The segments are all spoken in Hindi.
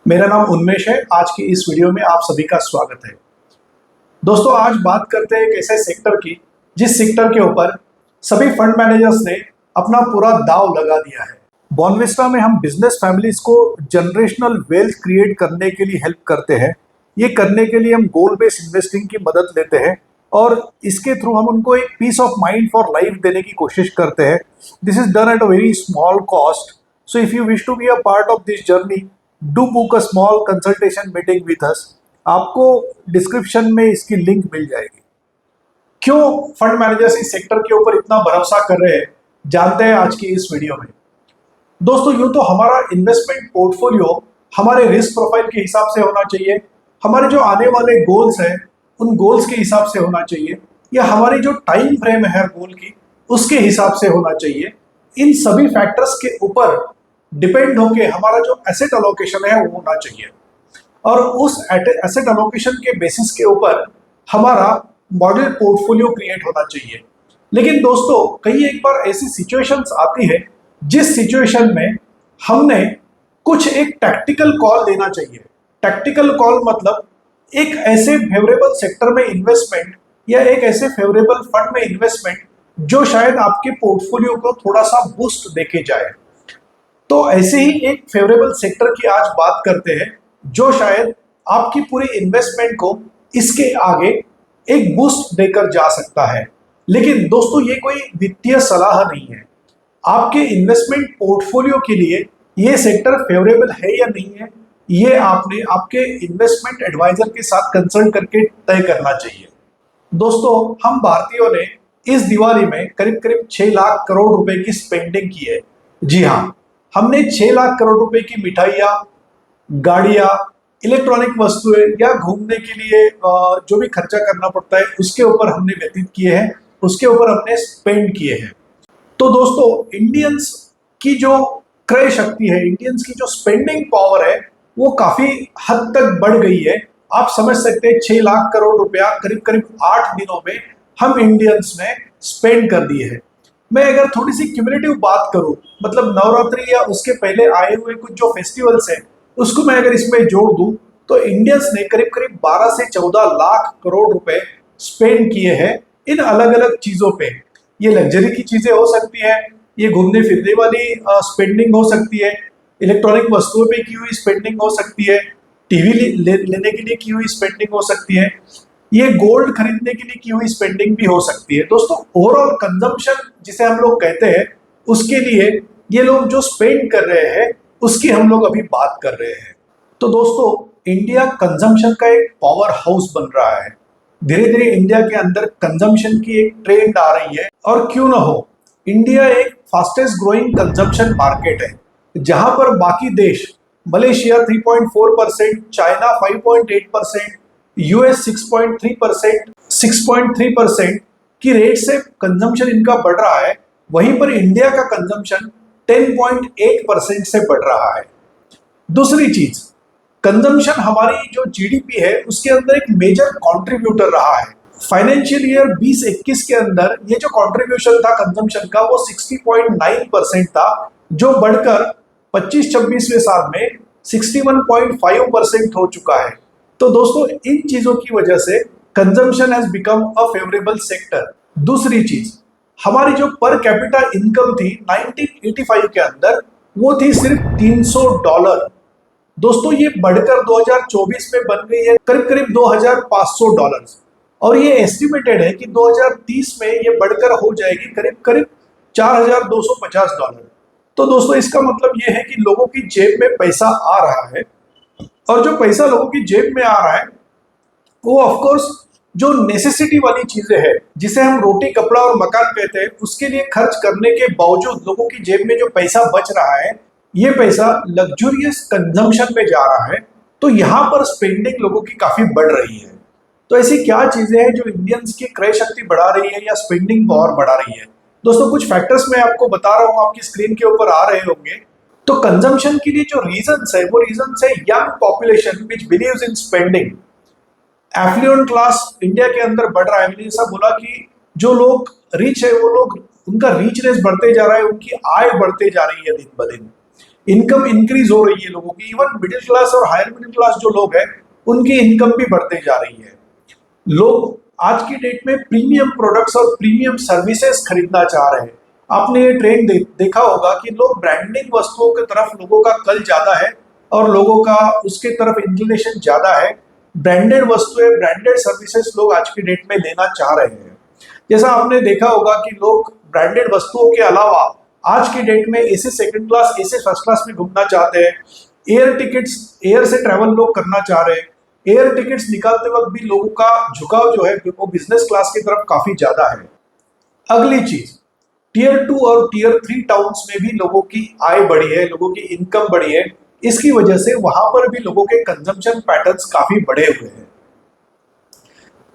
मेरा नाम उन्मेष है। आज की इस वीडियो में आप सभी का स्वागत है। दोस्तों, आज बात करते हैं एक ऐसे सेक्टर की जिस सेक्टर के ऊपर सभी फंड मैनेजर्स ने अपना पूरा दांव लगा दिया है। बॉन्विस्टा में हम बिजनेस फैमिलीज को जनरेशनल वेल्थ क्रिएट करने के लिए हेल्प करते हैं। ये करने के लिए हम गोल बेस्ड इन्वेस्टिंग की मदद लेते हैं और इसके थ्रू हम उनको एक piece of mind for life देने की कोशिश करते हैं। This is done at a very small cost. So if you wish to be a part of this journey, do book a small consultation meeting with us. आपको डिस्क्रिप्शन में इसकी लिंक मिल जाएगी। क्यों फंड मैनेजर्स इस सेक्टर के ऊपर इतना भरोसा कर रहे हैं, जानते हैं आज की इस वीडियो में। दोस्तों, यूं तो हमारा इन्वेस्टमेंट पोर्टफोलियो हमारे रिस्क प्रोफाइल के हिसाब से होना चाहिए, हमारे जो आने वाले गोल्स हैं उन गोल्स के हिसाब से होना चाहिए, या हमारी जो टाइम फ्रेम है गोल की उसके हिसाब से होना चाहिए। इन सभी फैक्टर्स के ऊपर डिपेंड होके हमारा जो एसेट अलोकेशन है वो होना चाहिए, और उस एसेट अलोकेशन के बेसिस के ऊपर हमारा मॉडल पोर्टफोलियो क्रिएट होना चाहिए। लेकिन दोस्तों, कई एक बार ऐसी सिचुएशंस आती है जिस सिचुएशन में हमने कुछ एक टैक्टिकल कॉल लेना चाहिए। टैक्टिकल कॉल मतलब एक ऐसे फेवरेबल सेक्टर में इन्वेस्टमेंट या एक ऐसे फेवरेबल फंड में इन्वेस्टमेंट जो शायद आपके पोर्टफोलियो को थोड़ा सा बूस्ट देके जाए। तो ऐसे ही एक फेवरेबल सेक्टर की आज बात करते हैं जो शायद आपकी पूरी इन्वेस्टमेंट को इसके आगे एक बूस्ट देकर जा सकता है। लेकिन दोस्तों, ये कोई वित्तीय सलाह नहीं है। आपके इन्वेस्टमेंट पोर्टफोलियो के लिए ये सेक्टर फेवरेबल है या नहीं है, ये आपने आपके इन्वेस्टमेंट एडवाइजर के साथ कंसल्ट करके तय करना चाहिए। दोस्तों, हम भारतीयों ने इस दिवाली में करीब करीब 6 लाख करोड़ रुपए की स्पेंडिंग की है। जी हाँ, हमने 6 लाख करोड़ रुपए की मिठाइयाँ, गाड़ियाँ, इलेक्ट्रॉनिक वस्तुएं या घूमने के लिए जो भी खर्चा करना पड़ता है उसके ऊपर हमने व्यतीत किए हैं, उसके ऊपर हमने स्पेंड किए हैं। तो दोस्तों, इंडियंस की जो क्रय शक्ति है, इंडियंस की जो स्पेंडिंग पावर है वो काफी हद तक बढ़ गई है। आप समझ सकते हैं 6 लाख करोड़ रुपया करीब करीब 8 दिनों में हम इंडियंस ने स्पेंड कर दिए हैं। मैं अगर थोड़ी सी क्यूमुलेटिव बात करूं, मतलब नवरात्रि या उसके पहले आए हुए कुछ जो फेस्टिवल्स हैं उसको मैं अगर इसमें जोड़ दूं तो इंडियंस ने करीब करीब 12 से 14 लाख करोड़ रुपए स्पेंड किए हैं इन अलग अलग चीजों पे। ये लग्जरी की चीजें हो सकती है, ये घूमने फिरने वाली स्पेंडिंग हो सकती है, इलेक्ट्रॉनिक वस्तुओं पे की हुई स्पेंडिंग हो सकती है, टीवी लेने के लिए की हुई स्पेंडिंग हो सकती है, ये गोल्ड खरीदने के लिए की हुई स्पेंडिंग भी हो सकती है। दोस्तों, ओवरऑल कंजम्पशन जिसे हम लोग कहते हैं उसके लिए ये लोग जो स्पेंड कर रहे हैं उसकी हम लोग अभी बात कर रहे हैं। तो दोस्तों, इंडिया कंजम्पशन का एक पावर हाउस बन रहा है। धीरे धीरे इंडिया के अंदर कंजम्पशन की एक ट्रेंड आ रही है, और क्यों ना हो, इंडिया एक फास्टेस्ट ग्रोइंग कंजम्पशन मार्केट है, जहां पर बाकी देश मलेशिया 3.4%, चाइना 5.8%, यूएस 6.3%, 6.3% की रेट से कंजम्पशन इनका बढ़ रहा है, वहीं पर इंडिया का कंजम्पशन 10.8% से बढ़ रहा है। दूसरी चीज, कंजम्पशन हमारी जो जीडीपी है उसके अंदर एक मेजर कंट्रीब्यूटर रहा है। फाइनेंशियल ईयर 2021 के अंदर ये जो कंट्रीब्यूशन था कंजम्पशन का वो 60.9% था, जो बढ़कर 25-26वें साल में 61.5% हो चुका है। तो दोस्तों, इन चीजों की वजह से consumption has become a favourable sector. दूसरी चीज, हमारी जो पर कैपिटा इनकम थी 1985 के अंदर वो थी सिर्फ $300। दोस्तों, ये बढ़कर 2024 में बन गई है करीब करीब $2500, और ये एस्टिमेटेड है कि 2030 में ये बढ़कर हो जाएगी करीब करीब $4250। तो दोस्तों, इसका मतलब ये है कि लोगों की जेब में पैसा आ रहा है, और जो पैसा लोगों की जेब में आ रहा है वो ऑफकोर्स जो नेसेसिटी वाली चीजें हैं, जिसे हम रोटी कपड़ा और मकान कहते हैं, उसके लिए खर्च करने के बावजूद लोगों की जेब में जो पैसा बच रहा है ये पैसा लग्जूरियस कंजम्पशन में जा रहा है। तो यहाँ पर स्पेंडिंग लोगों की काफी बढ़ रही है। तो ऐसी क्या चीजें हैं जो इंडियंस की क्रय शक्ति बढ़ा रही है या स्पेंडिंग पावर बढ़ा रही है? दोस्तों, कुछ फैक्टर्स मैं आपको बता रहा हूँ, आपकी स्क्रीन के ऊपर आ रहे होंगे। तो कंजम्पशन के लिए जो रीजंस है वो रीजंस है young population which believes in spending. Affluent class India के अंदर बढ़ रहा है। मैंने ऐसा बोला कि जो लोग रिच है वो लोग, उनका रिचनेस बढ़ते जा रहा है, उनकी आय बढ़ते जा रही है दिन ब दिन। इनकम इंक्रीज हो रही है लोगों की, इवन मिडिल क्लास और हायर मिडिल क्लास जो लोग हैं उनकी इनकम भी बढ़ते जा रही है। लोग आज की डेट में प्रीमियम प्रोडक्ट्स और प्रीमियम सर्विसेज खरीदना चाह रहे हैं। आपने ये ट्रेंड देखा होगा कि लोग ब्रांडिंग वस्तुओं की तरफ लोगों का कल ज्यादा है और लोगों का उसके तरफ इंक्लिनेशन ज्यादा है। ब्रांडेड वस्तुएं, ब्रांडेड सर्विसेज लोग आज की डेट में लेना चाह रहे हैं। जैसा आपने देखा होगा कि लोग ब्रांडेड वस्तुओं के अलावा आज की डेट में AC second class, AC first class में घूमना चाहते हैं। एयर टिकट्स, एयर से ट्रैवल लोग करना चाह रहे हैं। एयर टिकट्स निकालते वक्त भी लोगों का झुकाव जो है वो बिजनेस क्लास की तरफ काफी ज्यादा है। अगली चीज, टीयर 2 और टीयर 3 टाउन्स में भी लोगों की आय बढ़ी है, लोगों की इनकम बढ़ी है। इसकी वजह से वहां पर भी लोगों के कंजम्पशन पैटर्न्स काफी बढ़े हुए हैं।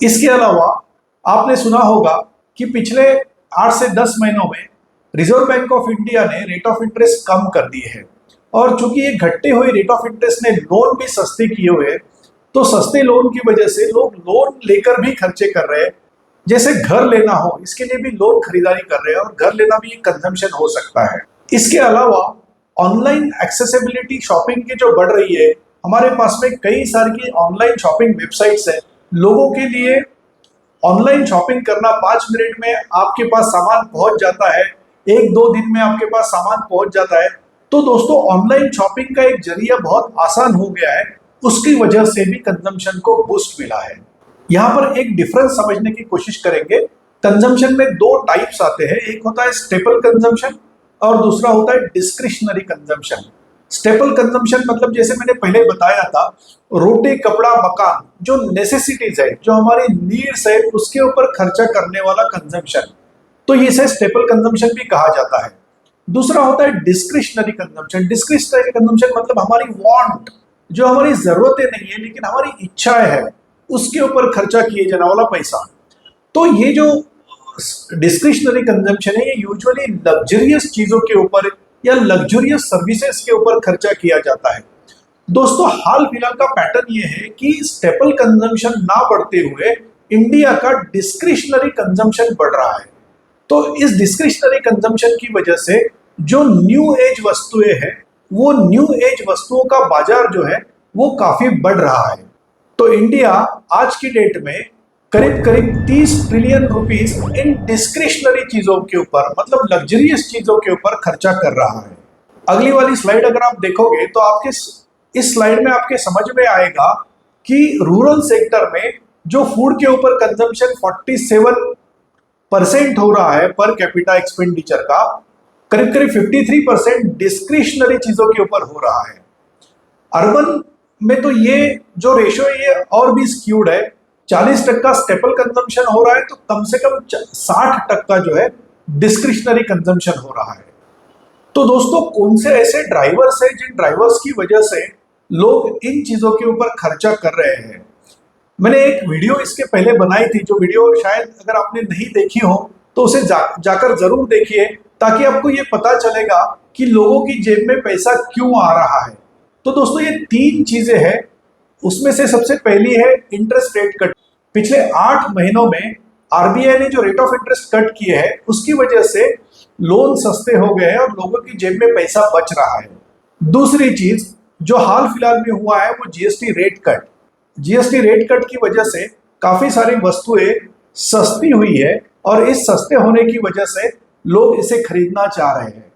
इसके अलावा आपने सुना होगा कि पिछले 8 से 10 महीनों में रिजर्व बैंक ऑफ इंडिया ने रेट ऑफ इंटरेस्ट कम कर दिए हैं, और चूंकि ये घटते हुए रेट ऑफ इंटरेस्ट ने लोन भी सस्ते किए हुए हैं, तो सस्ते लोन की वजह से लोग लोन लेकर भी खर्चे कर रहे हैं। जैसे घर लेना हो, इसके लिए भी लोन खरीदारी कर रहे हैं, और घर लेना भी एक कंजम्पशन हो सकता है। इसके अलावा ऑनलाइन एक्सेसिबिलिटी शॉपिंग की जो बढ़ रही है, हमारे पास में कई सारी की ऑनलाइन शॉपिंग वेबसाइट्स है। लोगों के लिए ऑनलाइन शॉपिंग करना 5 मिनट में आपके पास सामान पहुंच जाता है, 1-2 दिन में आपके पास सामान पहुंच जाता है। तो दोस्तों, ऑनलाइन शॉपिंग का एक जरिया बहुत आसान हो गया है, उसकी वजह से भी कंजम्पशन को बूस्ट मिला है। यहाँ पर एक डिफरेंस समझने की कोशिश करेंगे। कंजम्पशन में 2 टाइप्स आते हैं, एक होता है स्टेपल कंजम्पशन और दूसरा होता है डिस्क्रिशनरी कंजम्पशन। स्टेपल कंजम्पशन मतलब जैसे मैंने पहले बताया था, रोटी, कपड़ा, मकान, जो नेसेसिटीज है, जो हमारी नीड्स है, उसके ऊपर खर्चा करने वाला कंजम्पशन, तो इसे स्टेपल कंजम्पशन भी कहा जाता है। दूसरा होता है डिस्क्रिशनरी कंजम्पशन। डिस्क्रिशनरी कंजम्पशन मतलब हमारी वांट, जो हमारी जरूरतें नहीं है लेकिन हमारी इच्छाएं है, उसके ऊपर खर्चा किए जाने वाला पैसा। तो ये जो डिस्क्रिशनरी कंजम्पशन है, ये यूजुअली लग्जरियस चीजों के ऊपर या लग्जरियस सर्विसेज के ऊपर खर्चा किया जाता है। दोस्तों, हाल फिलहाल का पैटर्न ये है कि स्टेपल कंजम्पशन ना बढ़ते हुए इंडिया का डिस्क्रिशनरी कंजम्पशन बढ़ रहा है। तो इस डिस्क्रिशनरी कंजम्पशन की वजह से जो न्यू एज वस्तुएं हैं, वो न्यू एज वस्तुओं का बाजार जो है वो काफी बढ़ रहा है। तो इंडिया आज की डेट में करीब करीब 30 ट्रिलियन रुपीस इन डिस्क्रिशनरी चीजों के ऊपर, मतलब लग्जरियस चीजों के ऊपर खर्चा कर रहा है। अगली वाली स्लाइड अगर आप देखोगे तो आपके इस स्लाइड में आपके समझ में आएगा कि रूरल सेक्टर में जो फूड के ऊपर कंजम्पशन 47% हो रहा है पर कैपिटा एक्सपेंडिचर का, करीब करीब 53% डिस्क्रिशनरी चीजों के ऊपर हो रहा है। अर्बन में तो ये जो रेशो है ये और भी स्क्यूड है, 40% स्टेपल कंजम्पशन हो रहा है, तो कम से कम 60% जो है डिस्क्रिशनरी कंजम्पशन हो रहा है। तो दोस्तों, कौन से ऐसे ड्राइवर्स हैं जिन ड्राइवर्स की वजह से लोग इन चीजों के ऊपर खर्चा कर रहे हैं? मैंने एक वीडियो इसके पहले बनाई थी, जो वीडियो शायद अगर आपने नहीं देखी हो तो उसे जाकर जरूर देखिए, ताकि आपको ये पता चलेगा कि लोगों की जेब में पैसा क्यों आ रहा है। तो दोस्तों, ये 3 चीजें हैं। उसमें से सबसे पहली है इंटरेस्ट रेट कट। पिछले 8 महीनों में आरबीआई ने जो रेट ऑफ इंटरेस्ट कट किए हैं, उसकी वजह से लोन सस्ते हो गए हैं और लोगों की जेब में पैसा बच रहा है। दूसरी चीज जो हाल फिलहाल में हुआ है वो GST rate cut. GST rate cut की वजह से काफी सारी वस्तुएं सस्ती हुई है, और इस सस्ते होने की वजह से लोग इसे खरीदना चाह रहे हैं।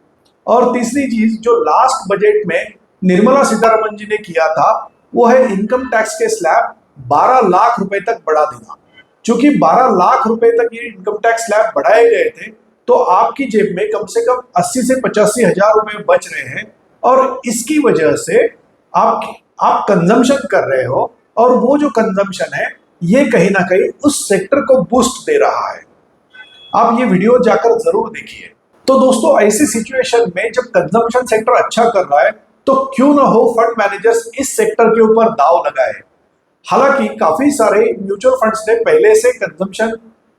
और तीसरी चीज जो लास्ट बजट में निर्मला सीतारमण जी ने किया था, वो है इनकम टैक्स के स्लैब 12 लाख रुपए तक बढ़ा देना। चूंकि 12 लाख रुपए तक ये इनकम टैक्स स्लैब बढ़ाए गए थे, तो आपकी जेब में कम से कम 80 से 85 हजार रुपए बच रहे हैं, और इसकी वजह से आप कंजम्पशन कर रहे हो, और वो जो कंजम्पशन है ये कहीं ना कहीं उस सेक्टर को बूस्ट दे रहा है। आप ये वीडियो जाकर जरूर देखिए। तो दोस्तों, ऐसी सिचुएशन में जब कंजम्पशन सेक्टर अच्छा कर रहा है, तो क्यों ना हो फंड मैनेजर्स इस सेक्टर के ऊपर दाव लगाए। हालांकि काफी सारे म्यूचुअल फंड्स ने पहले से कंजम्पशन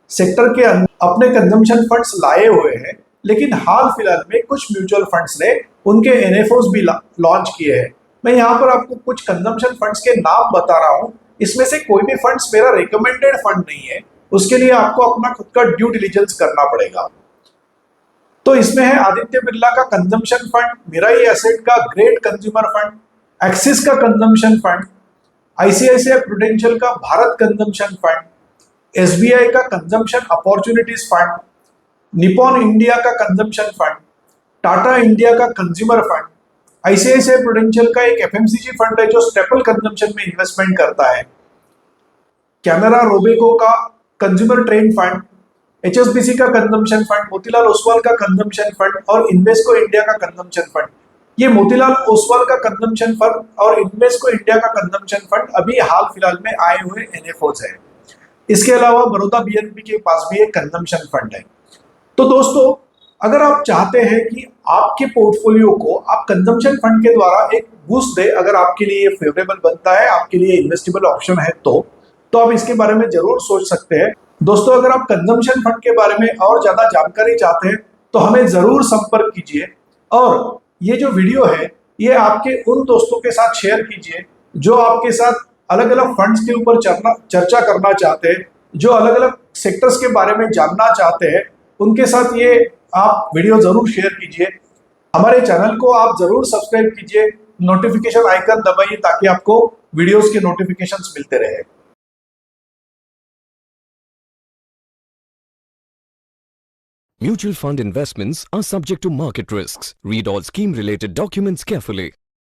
सेक्टर के अपने कंजम्पशन फंड्स लाए हुए हैं, लेकिन हाल फिलहाल में कुछ म्यूचुअल फंड्स ने उनके एनएफओस भी लॉन्च किए हैं। मैं यहाँ पर आपको कुछ कंजम्पशन फंड्स के नाम बता रहा हूँ। इसमें से कोई भी फंड्स मेरा रिकमेंडेड फंड नहीं है, उसके लिए आपको अपना खुद का ड्यू डिलिजेंस करना पड़ेगा। तो इसमें है आदित्य बिरला का कंजम्पशन फंड, मिराई एसेट का ग्रेट कंज्यूमर फंड, एक्सिस का कंजम्पशन फंड, आईसीआईसीआई प्रूडेंशियल का भारत कंजम्पशन फंड, एसबीआई का consumption opportunities fund, Nippon India का कंजम्पशन फंड, टाटा इंडिया का कंज्यूमर फंड, आईसीआईसीआई प्रूडेंशियल का एक एफएमसीजी फंड है जो स्टेपल कंजम्पशन में इन्वेस्टमेंट करता है, कैनरा रोबेको का कंज्यूमर ट्रेड फंड, एचएसबीसी का कंजम्पशन फंड, मोतीलाल ओसवाल का कंजम्पशन फंड और इन्वेस्को इंडिया का कंजम्पशन फंड। ये मोतीलाल ओसवाल का कंजम्पशन फंड और इन्वेस्को इंडिया का कंजम्पशन फंड अभी हाल फिलहाल में आए हुए एनएफओज है। इसके अलावा बड़ौदा बीएनपी के पास भी एक कंजम्पशन फंड है। तो दोस्तों, अगर आप चाहते हैं कि आपके पोर्टफोलियो को आप कंजम्पशन फंड के द्वारा एक बूस्ट दे, अगर आपके लिए फेवरेबल बनता है, आपके लिए इन्वेस्टेबल ऑप्शन है, तो आप इसके बारे में जरूर सोच सकते हैं। दोस्तों, अगर आप कंजम्पशन फंड के बारे में और ज्यादा जानकारी चाहते हैं तो हमें जरूर संपर्क कीजिए और ये जो वीडियो है ये आपके उन दोस्तों के साथ शेयर कीजिए जो आपके साथ अलग अलग फंड्स के ऊपर चर्चा करना चाहते हैं, जो अलग अलग सेक्टर्स के बारे में जानना चाहते हैं, उनके साथ ये आप वीडियो जरूर शेयर कीजिए। हमारे चैनल को आप जरूर सब्सक्राइब कीजिए, नोटिफिकेशन आइकन दबाइए ताकि आपको वीडियोस के नोटिफिकेशंस मिलते रहे। Mutual fund investments are subject to market risks. Read all scheme-related documents carefully.